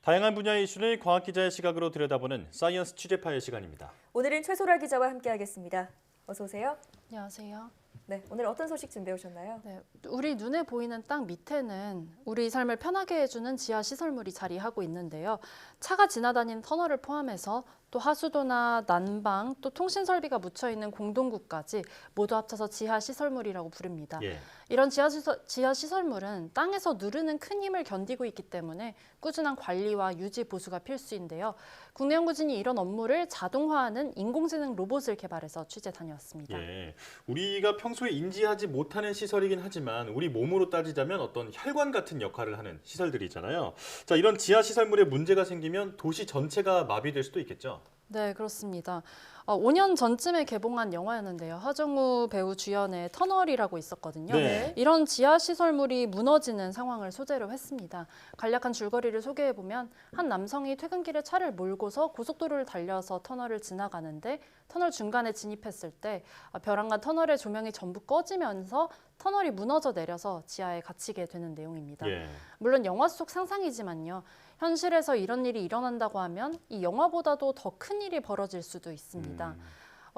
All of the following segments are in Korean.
다양한 분야의 이슈를 과학 기자의 시각으로 들여다보는 사이언스 취재파의 시간입니다. 오늘은 최소라 기자와 함께하겠습니다. 어서 오세요. 안녕하세요. 네, 오늘 어떤 소식 준비해 오셨나요? 네, 우리 눈에 보이는 땅 밑에는 우리 삶을 편하게 해주는 지하 시설물이 자리하고 있는데요. 차가 지나다니는 터널을 포함해서 또 하수도나 난방, 또 통신 설비가 묻혀 있는 공동구까지 모두 합쳐서 지하 시설물이라고 부릅니다. 예. 이런 지하 시설물은 땅에서 누르는 큰 힘을 견디고 있기 때문에 꾸준한 관리와 유지 보수가 필수인데요. 국내 연구진이 이런 업무를 자동화하는 인공지능 로봇을 개발해서 취재 다녀왔습니다. 예. 우리가 평소에 인지하지 못하는 시설이긴 하지만 우리 몸으로 따지자면 어떤 혈관 같은 역할을 하는 시설들이잖아요. 자, 이런 지하 시설물에 문제가 생기면 도시 전체가 마비될 수도 있겠죠. 네, 그렇습니다. 5년 전쯤에 개봉한 영화였는데요. 하정우 배우 주연의 터널이라고 있었거든요. 네. 이런 지하 시설물이 무너지는 상황을 소재로 했습니다. 간략한 줄거리를 소개해보면 한 남성이 퇴근길에 차를 몰고서 고속도로를 달려서 터널을 지나가는데 터널 중간에 진입했을 때 벼랑간 터널의 조명이 전부 꺼지면서 터널이 무너져 내려서 지하에 갇히게 되는 내용입니다. 예. 물론 영화 속 상상이지만요. 현실에서 이런 일이 일어난다고 하면 이 영화보다도 더 큰 일이 벌어질 수도 있습니다.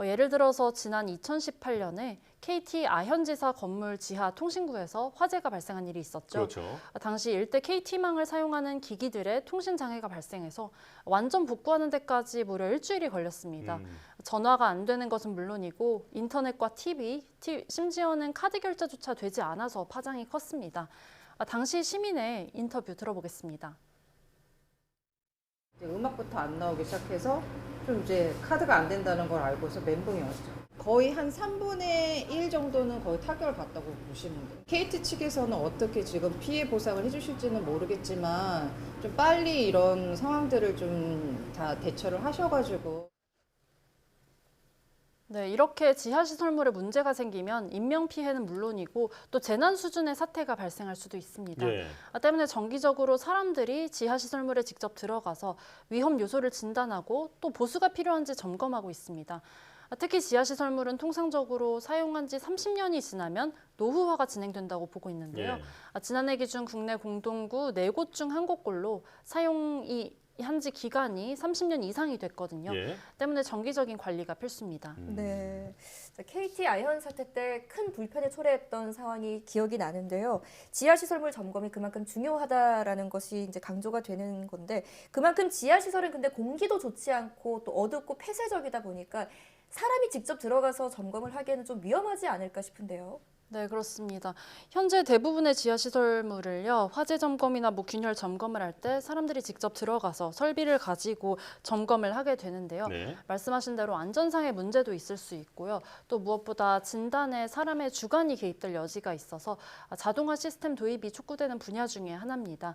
예를 들어서 지난 2018년에 KT 아현지사 건물 지하 통신구에서 화재가 발생한 일이 있었죠. 그렇죠. 당시 일대 KT망을 사용하는 기기들의 통신 장애가 발생해서 완전 복구하는 데까지 무려 일주일이 걸렸습니다. 전화가 안 되는 것은 물론이고 인터넷과 TV, 심지어는 카드 결제조차 되지 않아서 파장이 컸습니다. 당시 시민의 인터뷰 들어보겠습니다. 음악부터 안 나오기 시작해서 좀 이제 카드가 안 된다는 걸 알고서 멘붕이 왔죠. 거의 한 3분의 1 정도는 거의 타격을 받다고 보시면 돼요. KT 측에서는 어떻게 지금 피해 보상을 해주실지는 모르겠지만 좀 빨리 이런 상황들을 좀 다 대처를 하셔가지고. 네, 이렇게 지하 시설물에 문제가 생기면 인명 피해는 물론이고 또 재난 수준의 사태가 발생할 수도 있습니다. 예. 때문에 정기적으로 사람들이 지하 시설물에 직접 들어가서 위험 요소를 진단하고 또 보수가 필요한지 점검하고 있습니다. 특히 지하 시설물은 통상적으로 사용한 지 30년이 지나면 노후화가 진행된다고 보고 있는데요. 예. 지난해 기준 국내 공동구 4곳 중 1곳꼴로 사용이 한지 기간이 30년 이상이 됐거든요. 예. 때문에 정기적인 관리가 필수입니다. 네, KT 아현 사태 때 큰 불편에 초래했던 상황이 기억이 나는데요. 지하 시설물 점검이 그만큼 중요하다라는 것이 이제 강조가 되는 건데 그만큼 지하 시설은 근데 공기도 좋지 않고 또 어둡고 폐쇄적이다 보니까 사람이 직접 들어가서 점검을 하기에는 좀 위험하지 않을까 싶은데요. 네, 그렇습니다. 현재 대부분의 지하 시설물을요, 화재 점검이나 균열 점검을 할 때 사람들이 직접 들어가서 설비를 가지고 점검을 하게 되는데요. 네. 말씀하신 대로 안전상의 문제도 있을 수 있고요. 또 무엇보다 진단에 사람의 주관이 개입될 여지가 있어서 자동화 시스템 도입이 촉구되는 분야 중에 하나입니다.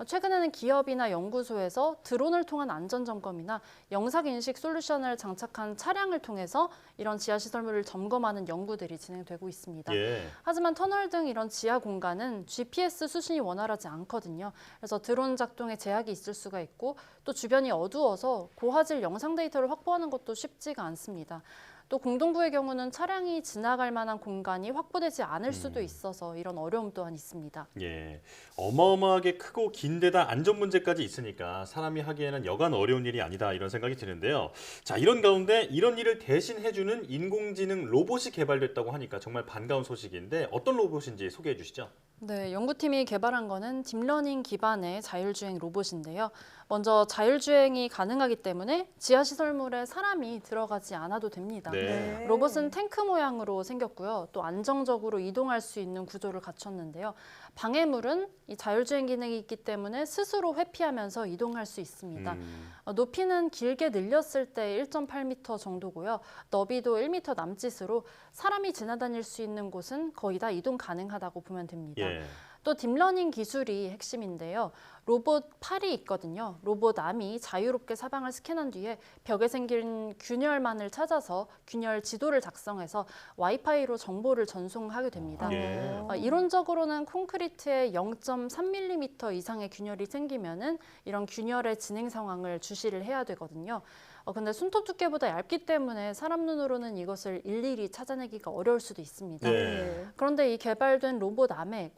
최근에는 기업이나 연구소에서 드론을 통한 안전 점검이나 영상 인식 솔루션을 장착한 차량을 통해서 이런 지하 시설물을 점검하는 연구들이 진행되고 있습니다. 예. 하지만 터널 등 이런 지하 공간은 GPS 수신이 원활하지 않거든요. 그래서 드론 작동에 제약이 있을 수가 있고 또 주변이 어두워서 고화질 영상 데이터를 확보하는 것도 쉽지가 않습니다. 또 공동구의 경우는 차량이 지나갈 만한 공간이 확보되지 않을 수도 있어서 이런 어려움 또한 있습니다. 예. 어마어마하게 크고 긴 데다 안전 문제까지 있으니까 사람이 하기에는 여간 어려운 일이 아니다 이런 생각이 드는데요. 자, 이런 가운데 이런 일을 대신 해주는 인공지능 로봇이 개발됐다고 하니까 정말 반가운 소식인데 어떤 로봇인지 소개해 주시죠. 네, 연구팀이 개발한 거는 딥러닝 기반의 자율주행 로봇인데요. 먼저 자율주행이 가능하기 때문에 지하 시설물에 사람이 들어가지 않아도 됩니다. 네. 로봇은 탱크 모양으로 생겼고요. 또 안정적으로 이동할 수 있는 구조를 갖췄는데요. 방해물은 이 자율주행 기능이 있기 때문에 스스로 회피하면서 이동할 수 있습니다. 높이는 길게 늘렸을 때 1.8m 정도고요. 너비도 1m 남짓으로 사람이 지나다닐 수 있는 곳은 거의 다 이동 가능하다고 보면 됩니다. 예. 또 딥러닝 기술이 핵심인데요. 로봇 팔이 있거든요. 로봇 암이 자유롭게 사방을 스캔한 뒤에 벽에 생긴 균열만을 찾아서 균열 지도를 작성해서 와이파이로 정보를 전송하게 됩니다. 예. 이론적으로는 콘크리트에 0.3mm 이상의 균열이 생기면은 이런 균열의 진행 상황을 주시를 해야 되거든요. 근데 손톱 두께보다 얇기 때문에 사람 눈으로는 이것을 일일이 찾아내기가 어려울 수도 있습니다. 네. 그런데 이 개발된 로봇 암에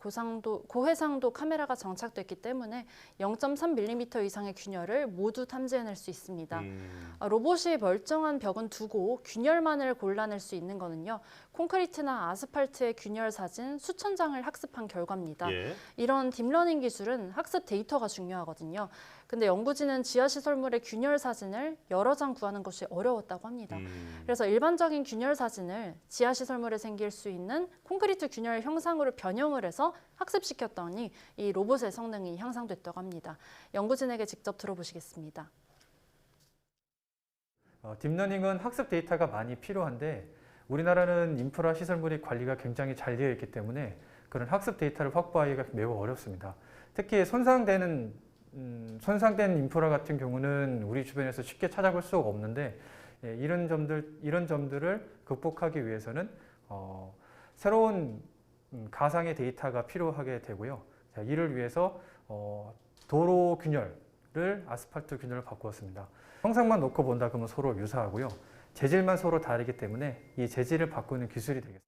고해상도 카메라가 장착됐기 때문에 0.3mm 이상의 균열을 모두 탐지해낼 수 있습니다. 음. 로봇이 멀쩡한 벽은 두고 균열만을 골라낼 수 있는 거는요. 콘크리트나 아스팔트의 균열 사진 수천 장을 학습한 결과입니다. 예. 이런 딥러닝 기술은 학습 데이터가 중요하거든요. 근데 연구진은 지하시설물의 균열 사진을 여러 장 구하는 것이 어려웠다고 합니다. 그래서 일반적인 균열 사진을 지하시설물에 생길 수 있는 콘크리트 균열 형상으로 변형을 해서 학습시켰더니 이 로봇의 성능이 향상됐다고 합니다. 연구진에게 직접 들어보시겠습니다. 딥러닝은 학습 데이터가 많이 필요한데 우리나라는 인프라 시설물이 관리가 굉장히 잘 되어 있기 때문에 그런 학습 데이터를 확보하기가 매우 어렵습니다. 특히 손상된 인프라 같은 경우는 우리 주변에서 쉽게 찾아볼 수가 없는데 이런 점들을 극복하기 위해서는 새로운 가상의 데이터가 필요하게 되고요. 자, 이를 위해서 도로 균열을 아스팔트 균열로 바꾸었습니다. 형상만 놓고 본다 그러면 서로 유사하고요. 재질만 서로 다르기 때문에 이 재질을 바꾸는 기술이 되겠습니다.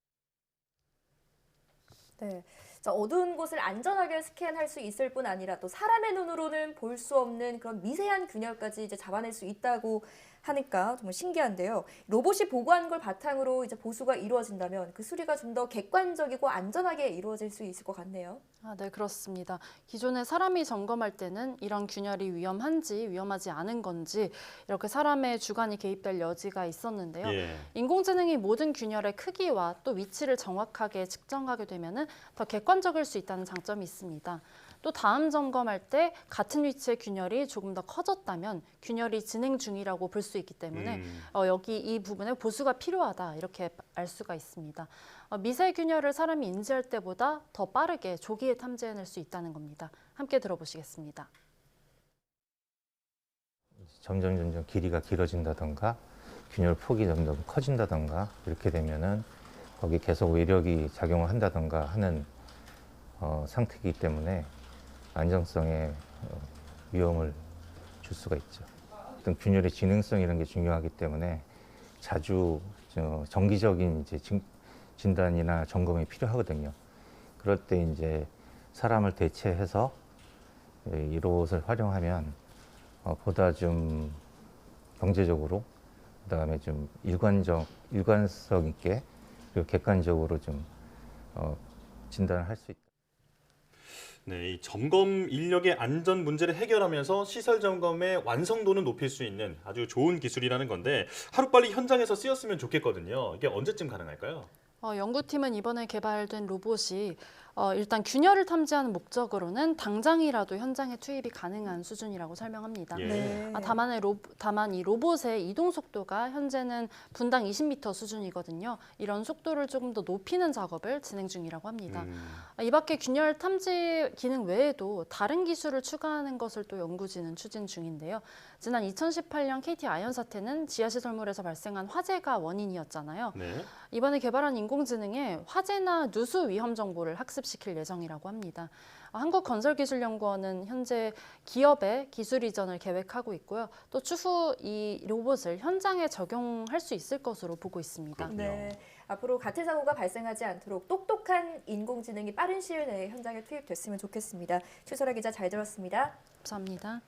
네. 자, 어두운 곳을 안전하게 스캔할 수 있을 뿐 아니라 또 사람의 눈으로는 볼 수 없는 그런 미세한 균열까지 이제 잡아낼 수 있다고 하니까 정말 신기한데요. 로봇이 보고한 걸 바탕으로 이제 보수가 이루어진다면 그 수리가 좀 더 객관적이고 안전하게 이루어질 수 있을 것 같네요. 네, 그렇습니다. 기존에 사람이 점검할 때는 이런 균열이 위험한지 위험하지 않은 건지 이렇게 사람의 주관이 개입될 여지가 있었는데요. 예. 인공지능이 모든 균열의 크기와 또 위치를 정확하게 측정하게 되면은 더 객관적일 수 있다는 장점이 있습니다. 또 다음 점검할 때 같은 위치의 균열이 조금 더 커졌다면 균열이 진행 중이라고 볼 수 있기 때문에 여기 이 부분에 보수가 필요하다 이렇게 알 수가 있습니다. 미세 균열을 사람이 인지할 때보다 더 빠르게 조기에 탐지해낼 수 있다는 겁니다. 함께 들어보시겠습니다. 점점 길이가 길어진다던가 균열 폭이 점점 커진다던가 이렇게 되면은 거기 계속 외력이 작용을 한다던가 하는 상태이기 때문에 안정성에 위험을 줄 수가 있죠. 어떤 균열의 진행성 이런 게 중요하기 때문에 자주 정기적인 이제 진단이나 점검이 필요하거든요. 그럴 때 이제 사람을 대체해서 이 로봇을 활용하면 보다 좀 경제적으로 그다음에 좀 일관성 있게 그리고 객관적으로 좀 진단을 할 수 있다. 네, 이 점검 인력의 안전 문제를 해결하면서 시설 점검의 완성도는 높일 수 있는 아주 좋은 기술이라는 건데 하루빨리 현장에서 쓰였으면 좋겠거든요. 이게 언제쯤 가능할까요? 연구팀은 이번에 개발된 로봇이 일단 균열을 탐지하는 목적으로는 당장이라도 현장에 투입이 가능한 수준이라고 설명합니다. 예. 네. 다만 이 로봇의 이동 속도가 현재는 분당 20m 수준이거든요. 이런 속도를 조금 더 높이는 작업을 진행 중이라고 합니다. 이 밖에 균열 탐지 기능 외에도 다른 기술을 추가하는 것을 또 연구진은 추진 중인데요. 지난 2018년 KT 아이언 사태는 지하시설물에서 발생한 화재가 원인이었잖아요. 네. 이번에 개발한 인공지능에 화재나 누수 위험 정보를 학습시킬 예정이라고 합니다. 한국건설기술연구원은 현재 기업의 기술 이전을 계획하고 있고요. 또 추후 이 로봇을 현장에 적용할 수 있을 것으로 보고 있습니다. 그렇군요. 네. 앞으로 가태 사고가 발생하지 않도록 똑똑한 인공지능이 빠른 시일 내에 현장에 투입됐으면 좋겠습니다. 최설아 기자 잘 들었습니다. 감사합니다.